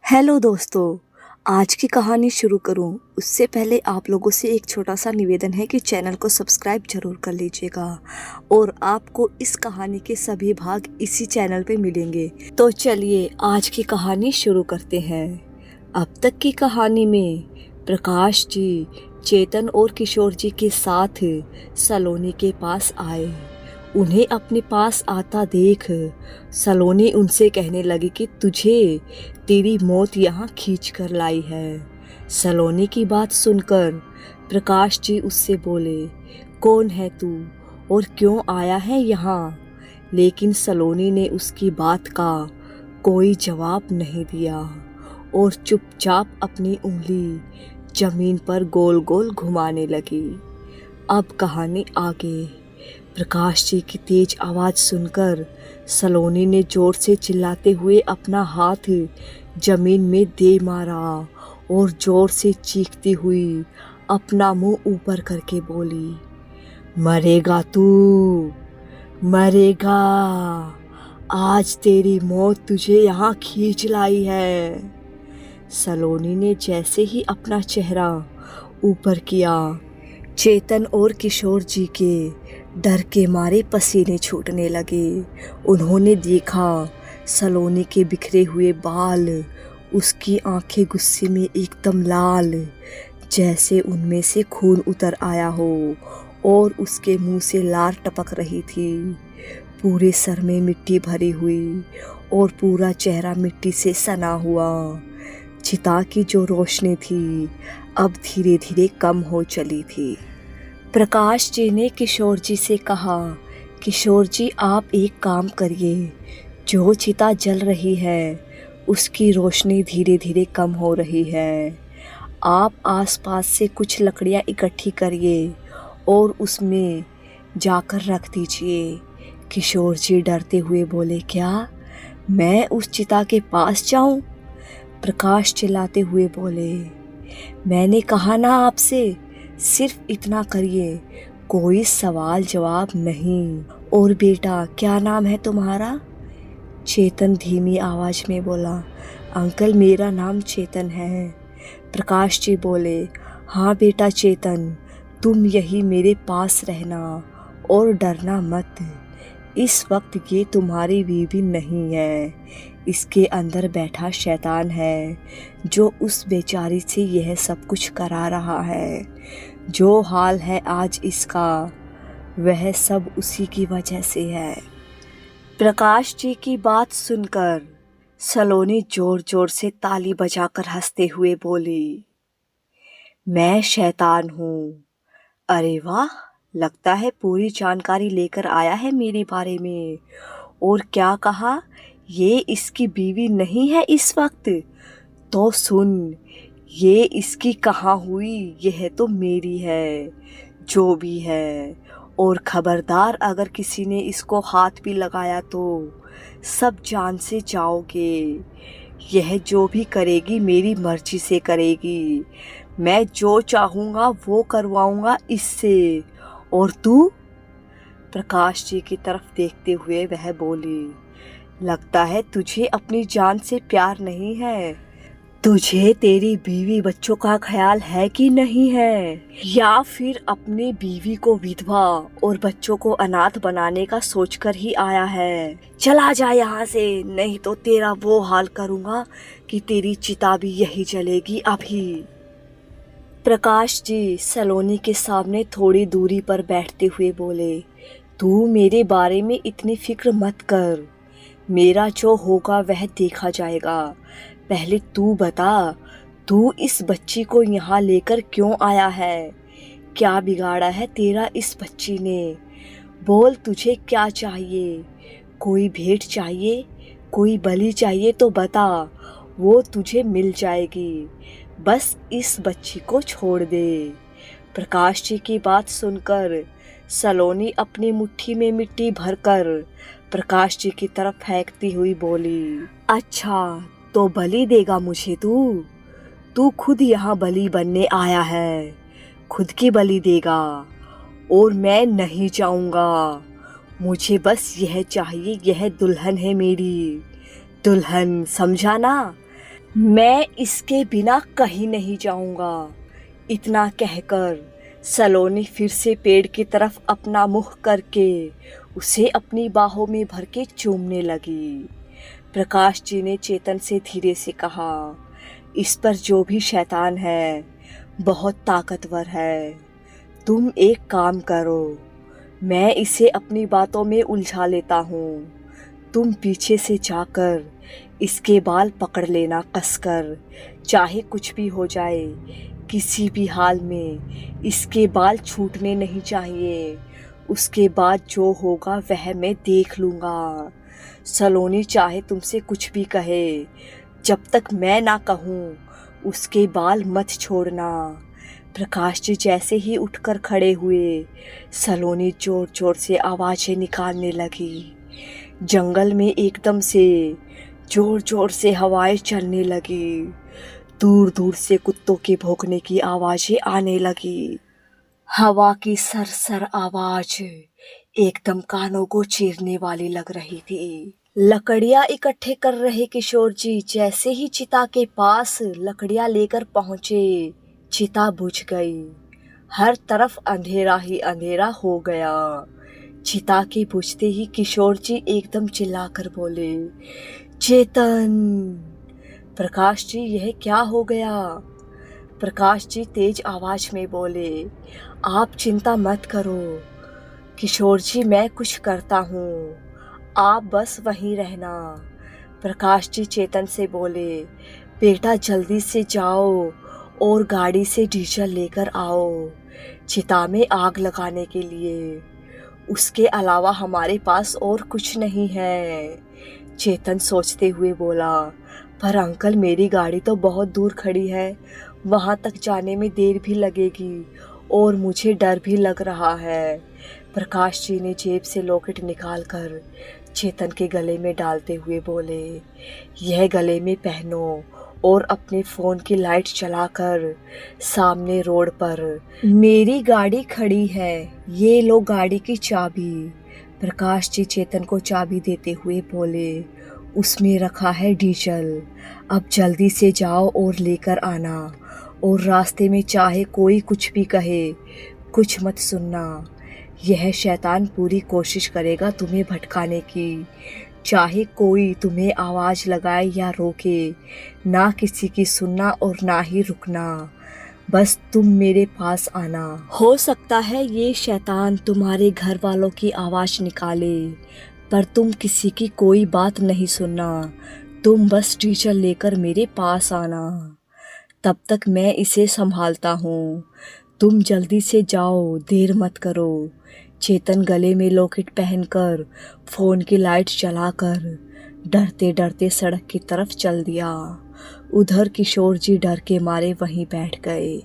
Hello दोस्तों। आज की कहानी शुरू करूं उससे पहले आप लोगों से एक छोटा सा निवेदन है कि चैनल को सब्सक्राइब जरूर कर लीजिएगा और आपको इस कहानी के सभी भाग इसी चैनल पे मिलेंगे। तो चलिए आज की कहानी शुरू करते हैं। अब तक की कहानी में प्रकाश जी चेतन और किशोर जी के साथ सलोनी के पास आए। उन्हें अपने पास आता देख सलोनी उनसे कहने लगी कि तुझे तेरी मौत यहाँ खींच कर लाई है। सलोनी की बात सुनकर प्रकाश जी उससे बोले, कौन है तू और क्यों आया है यहाँ? लेकिन सलोनी ने उसकी बात का कोई जवाब नहीं दिया और चुपचाप अपनी उंगली जमीन पर गोल गोल घुमाने लगी। अब कहानी आगे। प्रकाश जी की तेज आवाज़ सुनकर सलोनी ने जोर से चिल्लाते हुए अपना हाथ जमीन में दे मारा और जोर से चीखती हुई अपना मुंह ऊपर करके बोली, मरेगा तू, मरेगा। आज तेरी मौत तुझे यहाँ खींच लाई है। सलोनी ने जैसे ही अपना चेहरा ऊपर किया, चेतन और किशोर जी के डर के मारे पसीने छूटने लगे। उन्होंने देखा सलोनी के बिखरे हुए बाल, उसकी आंखें गुस्से में एकदम लाल, जैसे उनमें से खून उतर आया हो और उसके मुंह से लार टपक रही थी। पूरे सर में मिट्टी भरी हुई और पूरा चेहरा मिट्टी से सना हुआ। चिता की जो रोशनी थी अब धीरे धीरे कम हो चली थी। प्रकाश जी ने किशोर जी से कहा, किशोर जी आप एक काम करिए, जो चिता जल रही है उसकी रोशनी धीरे धीरे कम हो रही है। आप आसपास से कुछ लकड़ियाँ इकट्ठी करिए और उसमें जाकर रख दीजिए। किशोर जी डरते हुए बोले, क्या मैं उस चिता के पास जाऊं? प्रकाश चिल्लाते हुए बोले, मैंने कहा ना आपसे, सिर्फ इतना करिए, कोई सवाल जवाब नहीं। और बेटा क्या नाम है तुम्हारा? चेतन धीमी आवाज में बोला, अंकल मेरा नाम चेतन है। प्रकाश जी बोले, हाँ बेटा चेतन, तुम यही मेरे पास रहना और डरना मत। इस वक्त ये तुम्हारी बीवी नहीं है, इसके अंदर बैठा शैतान है जो उस बेचारी से यह सब कुछ करा रहा है। जो हाल है आज इसका, वह सब उसी की वजह से है। प्रकाश जी की बात सुनकर सलोनी जोर जोर से ताली बजाकर हंसते हुए बोली, मैं शैतान हूँ। अरे वाह, लगता है पूरी जानकारी लेकर आया है मेरे बारे में। और क्या कहा, ये इसकी बीवी नहीं है इस वक्त? तो सुन, ये इसकी कहाँ हुई, यह तो मेरी है जो भी है। और खबरदार अगर किसी ने इसको हाथ भी लगाया तो सब जान से जाओगे। यह जो भी करेगी मेरी मर्जी से करेगी, मैं जो चाहूँगा वो करवाऊँगा इससे। और तू? प्रकाश जी की तरफ देखते हुए वह बोली, लगता है तुझे अपनी जान से प्यार नहीं है। तुझे तेरी बीवी बच्चों का ख्याल है कि नहीं है? या फिर अपनी बीवी को विधवा और बच्चों को अनाथ बनाने का सोचकर ही आया है? चला जा यहाँ से, नहीं तो तेरा वो हाल करूँगा कि तेरी चिता भी यही जलेगी अभी। प्रकाश जी सलोनी के सामने थोड़ी दूरी पर बैठते हुए बोले, तू मेरे बारे में इतनी फिक्र मत कर, मेरा जो होगा वह देखा जाएगा। पहले तू बता, तू इस बच्ची को यहाँ लेकर क्यों आया है? क्या बिगाड़ा है तेरा इस बच्ची ने? बोल, तुझे क्या चाहिए? कोई भेंट चाहिए, कोई बलि चाहिए तो बता, वो तुझे मिल जाएगी। बस इस बच्ची को छोड़ दे। प्रकाश जी की बात सुनकर सलोनी अपनी मुट्ठी में मिट्टी भरकर प्रकाश जी की तरफ फेंकती हुई बोली, अच्छा तो बलि देगा मुझे तू? तू खुद यहाँ बलि बनने आया है, खुद की बलि देगा। और मैं नहीं जाऊँगा, मुझे बस यह चाहिए, यह दुल्हन है मेरी, दुल्हन, समझा ना? मैं इसके बिना कहीं नहीं जाऊंगा। इतना कहकर सलोनी फिर से पेड़ की तरफ अपना मुंह करके उसे अपनी बाहों में भर के चूमने लगी। प्रकाश जी ने चेतन से धीरे से कहा, इस पर जो भी शैतान है बहुत ताकतवर है। तुम एक काम करो, मैं इसे अपनी बातों में उलझा लेता हूँ। तुम पीछे से जाकर इसके बाल पकड़ लेना कसकर, चाहे कुछ भी हो जाए किसी भी हाल में इसके बाल छूटने नहीं चाहिए। उसके बाद जो होगा वह मैं देख लूँगा। सलोनी चाहे तुमसे कुछ भी कहे, जब तक मैं ना कहूँ उसके बाल मत छोड़ना। प्रकाश जी जैसे ही उठकर खड़े हुए, सलोनी जोर जोर से आवाज़ें निकालने लगी। जंगल में एकदम से जोर जोर से हवाएं चलने लगी। दूर दूर से कुत्तों के भौंकने की आवाज़ें आने लगी। हवा की सरसर आवाज़ एकदम कानों को चीरने वाली लग रही थी। लकड़ियाँ इकट्ठे कर रहे किशोर जी जैसे ही चिता के पास लकड़ियाँ लेकर पहुँचे, चिता बुझ गई। हर तरफ अंधेरा ही अंधेरा हो गया। चिता के बुझते ही किशोर जी एकदम चिल्लाकर बोले, चेतन। प्रकाश जी यह क्या हो गया? प्रकाश जी तेज आवाज में बोले, आप चिंता मत करो किशोर जी, मैं कुछ करता हूँ, आप बस वहीं रहना। प्रकाश जी चेतन से बोले, बेटा जल्दी से जाओ और गाड़ी से डीजल लेकर आओ चिता में आग लगाने के लिए। उसके अलावा हमारे पास और कुछ नहीं है। चेतन सोचते हुए बोला, पर अंकल मेरी गाड़ी तो बहुत दूर खड़ी है, वहाँ तक जाने में देर भी लगेगी और मुझे डर भी लग रहा है। प्रकाश जी ने जेब से लॉकेट निकालकर चेतन के गले में डालते हुए बोले, यह गले में पहनो और अपने फ़ोन की लाइट चलाकर सामने रोड पर मेरी गाड़ी खड़ी है, ये लो गाड़ी की चाबी। प्रकाश जी चेतन को चाबी देते हुए बोले, उसमें रखा है डीजल, अब जल्दी से जाओ और लेकर आना, और रास्ते में चाहे कोई कुछ भी कहे कुछ मत सुनना। यह शैतान पूरी कोशिश करेगा तुम्हें भटकाने की। चाहे कोई तुम्हें आवाज़ लगाए या रोके, ना किसी की सुनना और ना ही रुकना, बस तुम मेरे पास आना। हो सकता है ये शैतान तुम्हारे घर वालों की आवाज़ निकाले, पर तुम किसी की कोई बात नहीं सुनना। तुम बस डीजल लेकर मेरे पास आना, तब तक मैं इसे संभालता हूँ। तुम जल्दी से जाओ, देर मत करो। चेतन गले में लॉकेट पहनकर फ़ोन की लाइट जलाकर डरते डरते सड़क की तरफ चल दिया। उधर किशोर जी डर के मारे वहीं बैठ गए।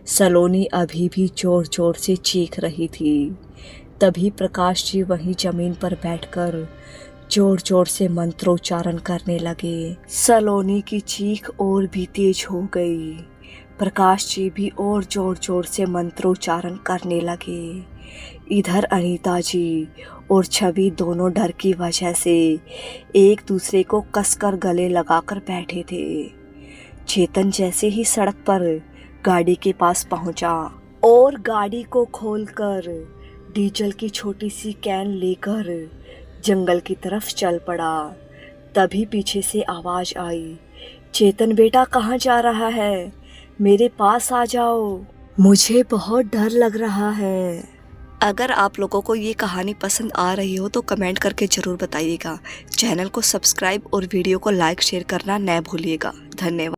सलोनी अभी भी जोर जोर से चीख रही थी। तभी प्रकाश जी वहीं ज़मीन पर बैठकर जोर जोर से मंत्रोच्चारण करने लगे। सलोनी की चीख और भी तेज हो गई। प्रकाश जी भी और जोर जोर से मंत्रोच्चारण करने लगे। इधर अनीता जी और छवि दोनों डर की वजह से एक दूसरे को कसकर गले लगाकर बैठे थे। चेतन जैसे ही सड़क पर गाड़ी के पास पहुंचा और गाड़ी को खोलकर डीजल की छोटी सी कैन लेकर जंगल की तरफ चल पड़ा, तभी पीछे से आवाज़ आई, चेतन बेटा कहाँ जा रहा है? मेरे पास आ जाओ, मुझे बहुत डर लग रहा है। अगर आप लोगों को ये कहानी पसंद आ रही हो तो कमेंट करके ज़रूर बताइएगा। चैनल को सब्सक्राइब और वीडियो को लाइक शेयर करना न भूलिएगा। धन्यवाद।